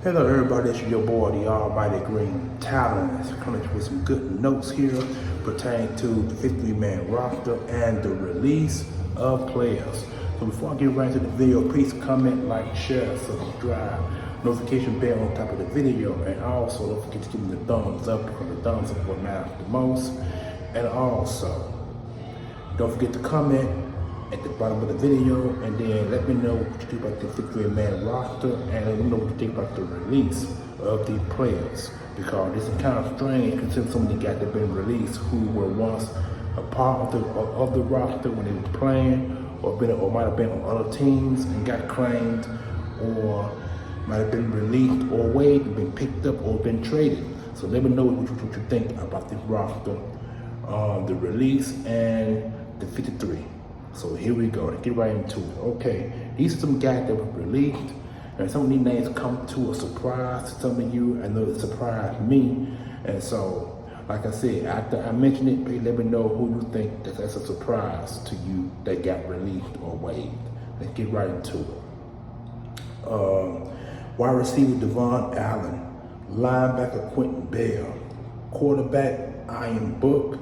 Hello everybody, it's your boy, the Almighty Green Talent, coming with some good notes here pertaining to the 53-man roster and the release of players. So before I get right into the video, please comment, like, share, subscribe, notification bell on top of the video, and also don't forget to give me the thumbs up because the thumbs up will matter the most. And also, don't forget to comment at the bottom of the video, and then let me know what you think about the 53-man roster, and let me know what you think about the release of these players, because this is kind of strange considering some of the guys that have been released who were once a part of the roster when they were playing, or might have been on other teams and got claimed, or might have been released or waived, been picked up or been traded. So let me know what you think about this roster, the release and the 53. So here we go, let's get right into it. Okay, these are some guys that were released, and some of these names come to a surprise to some of you. I know it surprised me, and so, like I said, after I mention it, please let me know who you think that's a surprise to you that got released or waived. Let's get right into it. Wide receiver Devon Allen, linebacker Quentin Bell, quarterback Ian Book,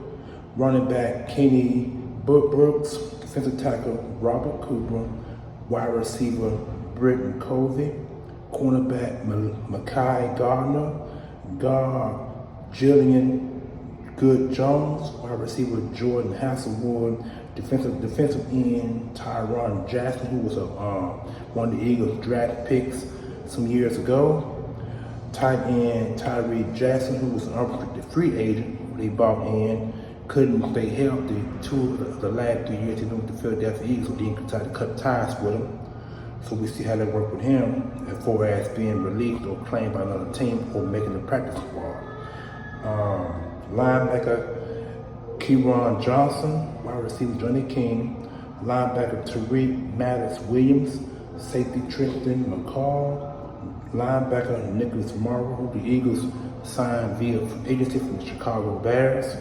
running back Kenny Brooks, defensive tackle Robert Cooper, wide receiver Britton Covey, cornerback Mekhi Gardner, guard Jillian Good-Jones, wide receiver Jordan Hasselwood, defensive end Tyron Jackson, who was one of the Eagles draft picks some years ago, tight end Tyree Jackson, who was an unrestricted free agent who they brought in. Couldn't stay healthy 2 of the last 3 years he been with the Philadelphia Eagles, so didn't try to cut ties with him. So we see how that worked with him as far as being released or claimed by another team or making the practice squad. Linebacker Kieron Johnson, wide receiver Johnny King, linebacker Tariq Maddox Williams, safety Tristan McCall, linebacker Nicholas Morrow, who the Eagles signed via agency from the Chicago Bears.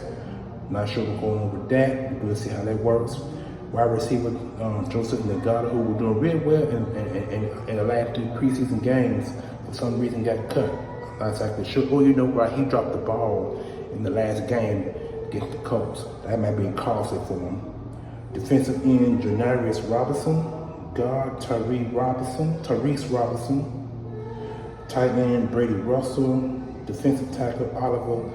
Not sure what's going on with that. We'll see how that works. Wide receiver Joseph Nagata, who was doing really well in the last 3 preseason games, for some reason got cut. Not exactly sure. Oh, you know, right? He dropped the ball in the last game against the Colts. That might be costly for him. Defensive end Janarius Robinson, guard Tyrese Robinson, tight end Brady Russell, defensive tackle Oliver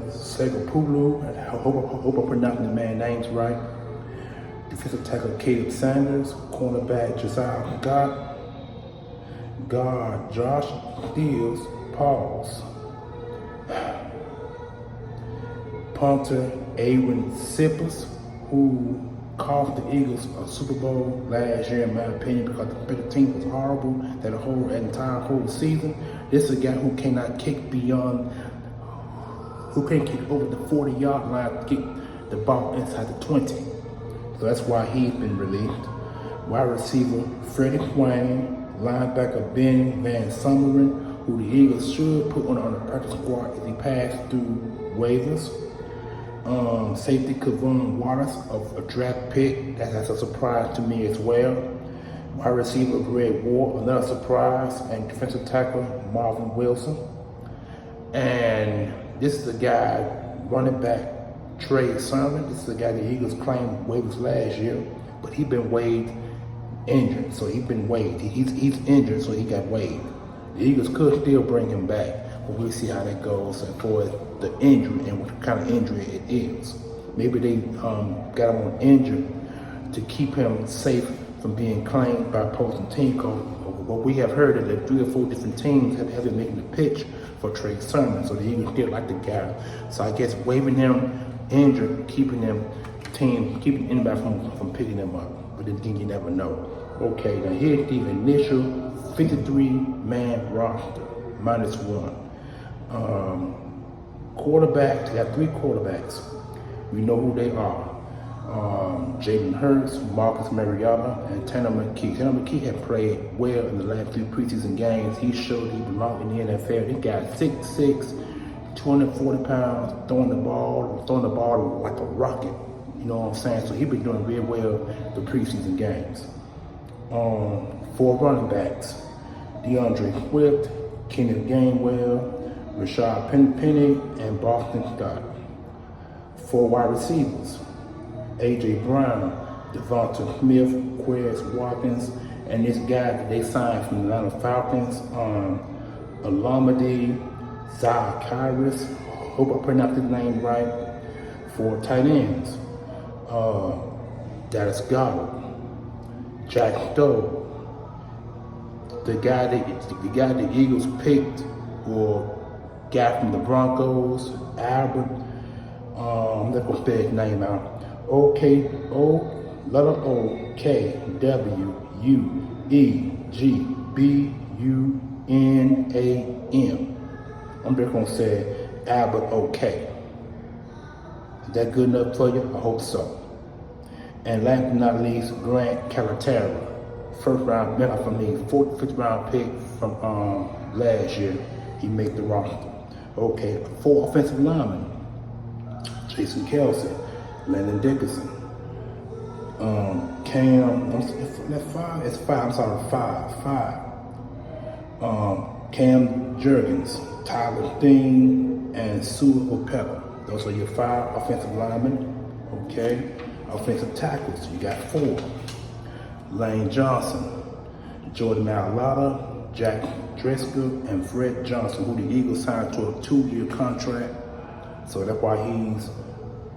Segapulu, I hope I'm pronouncing the man's names right. Defensive tackle Caleb Sanders, cornerback Josiah Gott, guard Josh Steels, punter Aaron Sippers, who cost the Eagles a Super Bowl last year in my opinion because the team was horrible that entire whole season. This is a guy who cannot kick who can't kick over the 40-yard line to get the ball inside the 20. So that's why he's been released. Wide receiver Freddie Quinn, linebacker Ben Van Summeren, who the Eagles should put on the practice squad if he passed through waivers. Safety Kevon Waters, a draft pick. That's a surprise to me as well. Wide receiver Greg Ward, another surprise, and defensive tackle Marvin Wilson. And this is the guy, running back Trey Sermon. This is the guy the Eagles claimed waivers last year, but he's been waived injured, so he's been waived. He's injured, so he got waived. The Eagles could still bring him back, but we'll see how that goes as far as the injury and what kind of injury it is. Maybe they got him on injured to keep him safe from being claimed by opposing team. What we have heard is that 3 or 4 different teams have been making the pitch for Trey Sermon, so the Eagles still like the guy. So I guess waiving him injured, keeping anybody from picking him up. But then you never know. Okay, now here's the initial 53-man roster, -1. Quarterbacks, they have 3 quarterbacks. We know who they are. Jalen Hurts, Marcus Mariota, and Tanner McKee. Tanner McKee had played well in the last 3 preseason games. He showed he belonged in the NFL. He got 6'6", 240 pounds, throwing the ball like a rocket. You know what I'm saying? So he's been doing real well the preseason games. 4 running backs. DeAndre Swift, Kenneth Gainwell, Rashad Penny, and Boston Scott. 4 wide receivers, A.J. Brown, Devonta Smith, Quez Watkins, and this guy that they signed from the Atlanta Falcons, Alameda Zacharias, hope I pronounced his name right. 4 tight ends, Dallas Goddard, Jack Stowe, the guy the Eagles picked, or guy from the Broncos, Albert. I'm not gonna spell his name out. OKWEGBUNAM. I'm just gonna say Albert OK. Is that good enough for you? I hope so. And last but not least, Grant Calcaterra, first round, fifth round pick from last year. He made the roster. Okay, 4 offensive linemen: Jason Kelsey, Landon Dickerson, Cam. That's 5. It's 5. I'm sorry, 5. Cam Jurgens, Tyler Steen, and Sue Opella. Those are your 5 offensive linemen. Okay. Offensive tackles, you got 4. Lane Johnson, Jordan Mailata, Jack Driscoll, and Fred Johnson, who the Eagles signed to a 2-year contract. So that's why he's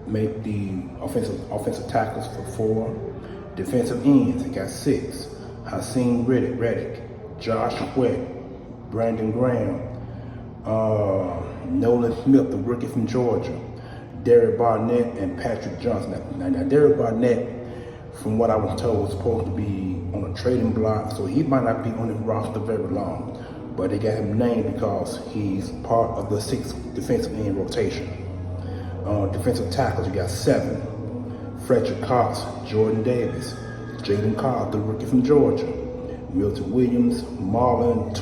made the offensive tackles for 4. Defensive ends, he got 6. Hassan Reddick, Josh Sweat, Brandon Graham, Nolan Smith, the rookie from Georgia, Derek Barnett, and Patrick Johnson. Now Derek Barnett, from what I was told, was supposed to be on a trading block, so he might not be on the roster very long. But they got him named because he's part of the 6th defensive end rotation. Defensive tackles, you got 7. Fletcher Cox, Jordan Davis, Jaden Cobb, the rookie from Georgia, Milton Williams, Marlon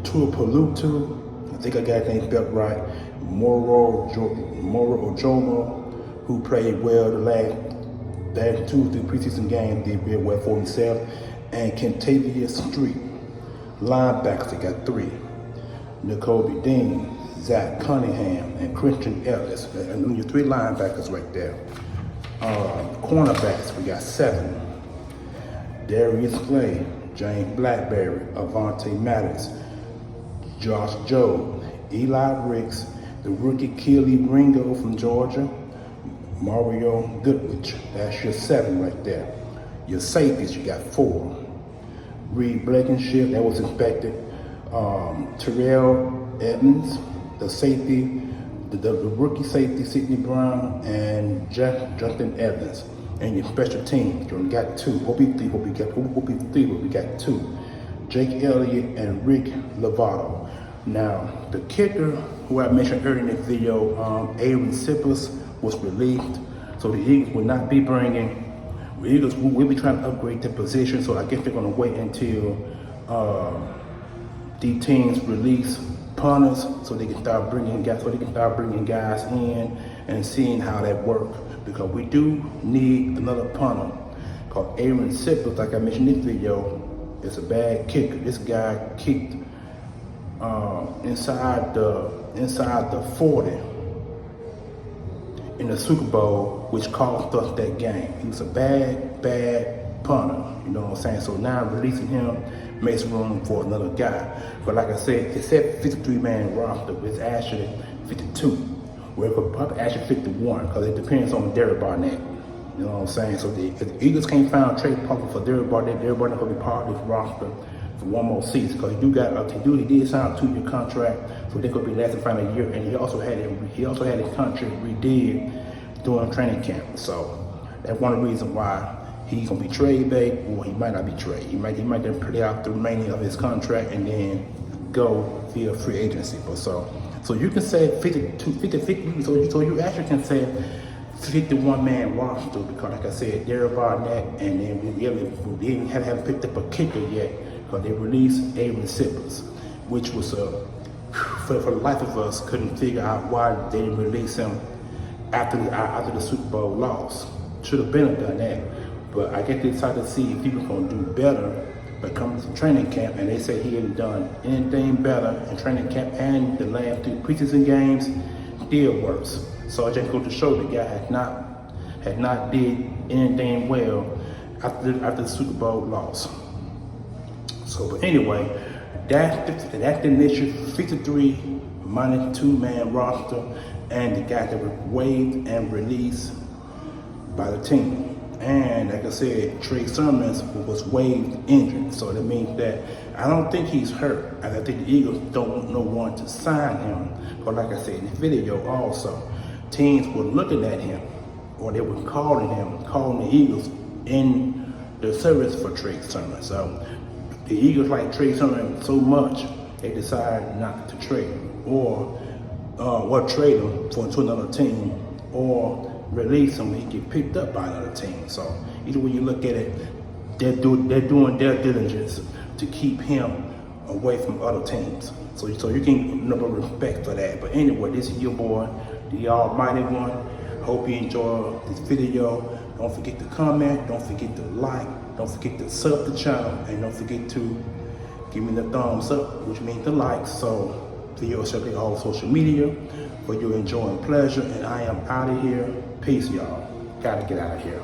Tuipulotu, I think I got his name spelled right, Moro Ojomo, who played well the last 2 or 3 preseason games, did very well for himself, and Kentavious Street. Linebackers, they got 3. N'Kobe Dean, Zach Cunningham, and Christian Ellis. And your 3 linebackers right there. Cornerbacks, we got 7. Darius Clay, James Blackberry, Avante Maddox, Josh Jobe, Eli Ricks, the rookie Keely Ringo from Georgia, Mario Goodrich. That's your 7 right there. Your safeties, you got 4. Reed Blankenship, that was expected. Terrell Edmonds, the safety, the rookie safety, Sidney Brown, and Justin Evans. And your special teams, you only got 2. We'll be 3, but we got 2. Jake Elliott and Rick Lovato. Now, the kicker, who I mentioned earlier in this video, Aaron Sippers, was released. So the Eagles will not be bringing, the Eagles will be trying to upgrade their position. So I guess they're going to wait until the teams release punters so they can start bringing guys in and seeing how that works. Because we do need another punter called Aaron Sippers. Like I mentioned in this video, is a bad kicker. This guy kicked inside the 40 in the Super Bowl, which cost us that game. He was a bad punter, you know what I'm saying? So now releasing him makes room for another guy. But like I said, it's at 53-man roster, it's actually 52. Well, it could probably actually 51, because it depends on Derek Barnett. You know what I'm saying? So if the Eagles can't find a trade partner for Derek Barnett will be part of this roster for 1 more season. Because he did sign a 2-year contract, so they could be lasting for a year. And he also had his contract redid during training camp. So that's one of the reasons why he's gonna be trade bait, or he might not be trade. He might then play out the remaining of his contract and then go via free agency. But so you can say 50. So you actually can say 51-man roster, because like I said, Derek Barnett, and then we haven't picked up a kicker yet, because they released Aaron Sippers, which was for the life of us couldn't figure out why they didn't release him after the Super Bowl loss. Should have been done that, but I guess they decided to see if people gonna do better But coming to training camp, and they said he hadn't done anything better in training camp and the last 2 preseason games, still worse. So it just goes to show the guy had not did anything well after the Super Bowl loss. So, but anyway, that's the initial 53 minus 2-man roster, and the guys that were waived and released by the team. And like I said, Trey Sermons was waived injured. So that means that I don't think he's hurt. I think the Eagles don't want no one to sign him. But like I said in the video also, teams were looking at him, or they were calling the Eagles in the service for Trey Sermons. So the Eagles like Trey Sermons so much, they decided not to trade him, or trade him to another team, or release him when he get picked up by another team. So either way you look at it, they're doing their diligence to keep him away from other teams. So you can no respect for that. But anyway, this is your boy, the Almighty One. Hope you enjoy this video. Don't forget to comment, don't forget to like, don't forget to sub the channel, and don't forget to give me the thumbs up, which means the likes. So videos shall be all social media for your enjoying pleasure. And I am out of here. Peace, y'all. Gotta get out of here.